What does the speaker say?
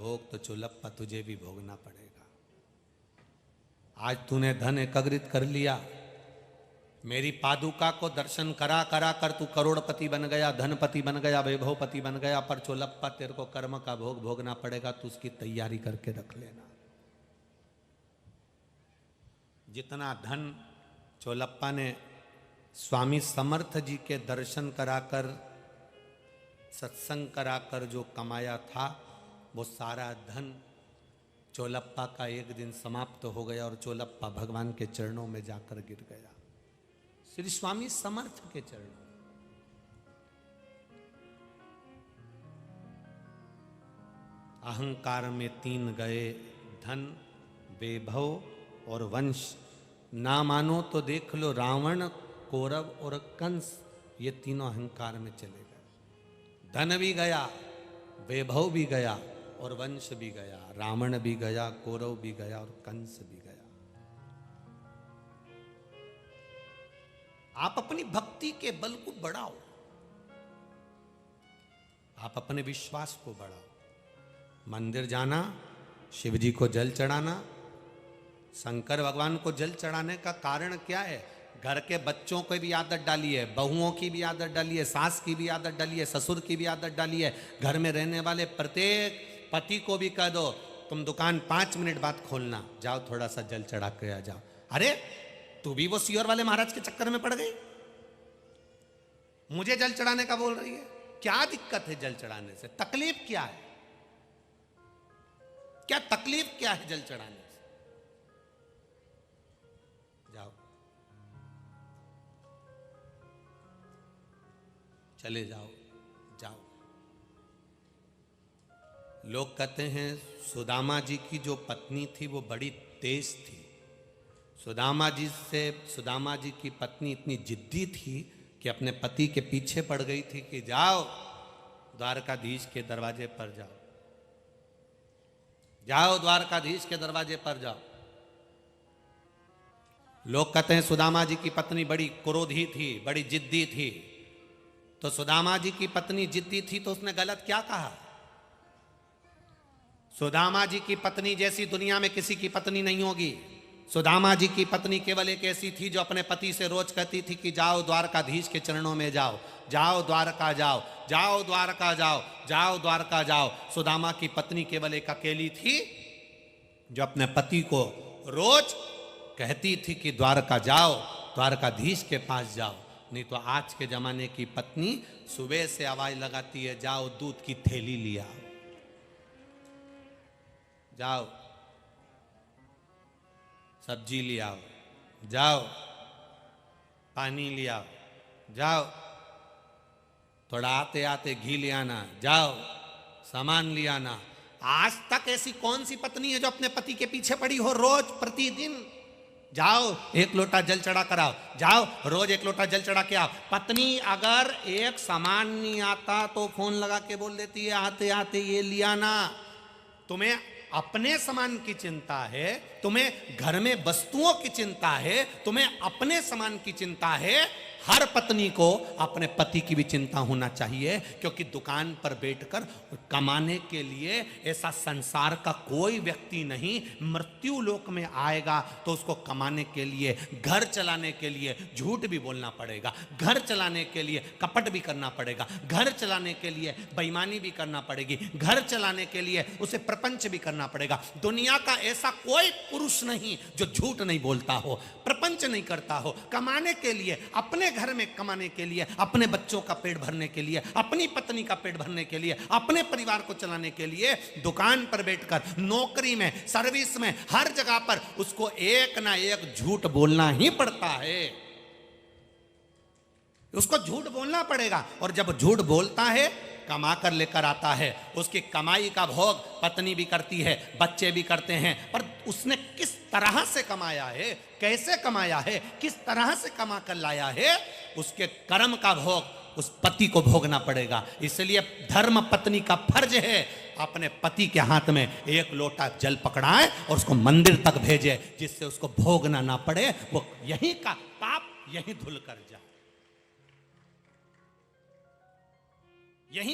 भोग तो चोलप्पा तुझे भी भोगना पड़ेगा। आज तूने धन एकत्रित कर लिया, मेरी पादुका को दर्शन करा करा कर तू करोड़पति बन गया, धनपति बन गया, वैभवपति बन गया, पर चोलप्पा तेरे को कर्म का भोग भोगना पड़ेगा, तू उसकी तैयारी करके रख लेना। जितना धन चोलप्पा ने स्वामी समर्थ जी के दर्शन कराकर, सत्संग कराकर जो कमाया था, वो सारा धन चोलप्पा का एक दिन समाप्त हो गया और चोलप्पा भगवान के चरणों में जाकर गिर गया, श्री स्वामी समर्थ के चरणों। अहंकार में तीन गए, धन, वैभव और वंश। ना मानो तो देख लो, रावण, कौरव और कंस, ये तीनों अहंकार में चले गए। धन भी गया, वैभव भी गया और वंश भी गया, रावण भी गया, कौरव भी गया और कंस भी गया। आप अपनी भक्ति के बल को बढ़ाओ, आप अपने विश्वास को बढ़ाओ। मंदिर जाना, शिव जी को जल चढ़ाना, शंकर भगवान को जल चढ़ाने का कारण क्या है? घर के बच्चों को भी आदत डाली है, बहुओं की भी आदत डाली है, सास की भी आदत डाली है, ससुर की भी आदत डाली है। घर में रहने वाले प्रत्येक पति को भी कह दो, तुम दुकान 5 मिनट बाद खोलना, जाओ थोड़ा सा जल चढ़ा के आ जाओ। अरे तू भी वो सियोर वाले महाराज के चक्कर में पड़ गई, मुझे जल चढ़ाने का बोल रही है। क्या दिक्कत है जल चढ़ाने से? तकलीफ क्या है? क्या तकलीफ क्या है जल चढ़ाने से? जाओ, चले जाओ, जाओ। लोग कहते हैं सुदामा जी की जो पत्नी थी वो बड़ी तेज थी। सुदामा जी की पत्नी इतनी जिद्दी थी कि अपने पति के पीछे पड़ गई थी कि जाओ द्वारकाधीश के दरवाजे पर जाओ, जाओ द्वारकाधीश के दरवाजे पर जाओ। लोग कहते हैं सुदामा जी की पत्नी बड़ी क्रोधी थी, बड़ी जिद्दी थी। तो सुदामा जी की पत्नी जिद्दी थी तो उसने गलत क्या कहा? सुदामा जी की पत्नी जैसी दुनिया में किसी की पत्नी नहीं होगी। सुदामा जी की पत्नी केवल एक ऐसी थी जो अपने पति से रोज कहती थी कि जाओ द्वारकाधीश के चरणों में जाओ, जाओ द्वारका जाओ, जाओ द्वारका जाओ, जाओ द्वारका जाओ। सुदामा की पत्नी केवल एक अकेली थी जो अपने पति को रोज कहती थी कि द्वारका जाओ, द्वारकाधीश के पास जाओ। नहीं तो आज के जमाने की पत्नी सुबह से आवाज लगाती है, जाओ दूध की थैली लिया, जाओ सब्जी ले आओ, जाओ पानी ले आओ, जाओ थोड़ा आते आते घी ले आना, जाओ सामान ले आना। आज तक ऐसी कौन सी पत्नी है जो अपने पति के पीछे पड़ी हो रोज प्रतिदिन? जाओ एक लोटा जल चढ़ा कर आओ, जाओ रोज एक लोटा जल चढ़ा के आओ। पत्नी अगर एक सामान नहीं आता तो फोन लगा के बोल देती है आते आते ये लिया ना। तुम्हें अपने सामान की चिंता है, तुम्हें घर में वस्तुओं की चिंता है, तुम्हें अपने सामान की चिंता है। हर पत्नी को अपने पति की भी चिंता होना चाहिए, क्योंकि दुकान पर बैठकर कमाने के लिए ऐसा संसार का कोई व्यक्ति नहीं मृत्यु लोक में आएगा तो उसको कमाने के लिए, घर चलाने के लिए झूठ भी बोलना पड़ेगा, घर चलाने के लिए कपट भी करना पड़ेगा, घर चलाने के लिए बेईमानी भी करना पड़ेगी, घर चलाने के लिए उसे प्रपंच भी करना पड़ेगा। दुनिया का ऐसा कोई पुरुष नहीं जो झूठ नहीं बोलता हो, प्रपंच नहीं करता हो। कमाने के लिए, अपने घर में कमाने के लिए, अपने बच्चों का पेट भरने के लिए, अपनी पत्नी का पेट भरने के लिए, अपने परिवार को चलाने के लिए दुकान पर बैठकर, नौकरी में, सर्विस में, हर जगह पर उसको एक ना एक झूठ बोलना ही पड़ता है। उसको झूठ बोलना पड़ेगा। और जब झूठ बोलता है, कमा कर लेकर आता है, उसकी कमाई का भोग पत्नी भी करती है, बच्चे भी करते हैं। पर उसने किस तरह से कमाया है, कैसे कमाया है, किस तरह से कमा कर लाया है, उसके कर्म का भोग उस पति को भोगना पड़ेगा। इसलिए धर्म पत्नी का फर्ज है अपने पति के हाथ में एक लोटा जल पकड़ाए और उसको मंदिर तक भेजे, जिससे उसको भोगना ना पड़े, वो यहीं का पाप यहीं धुल कर जाए।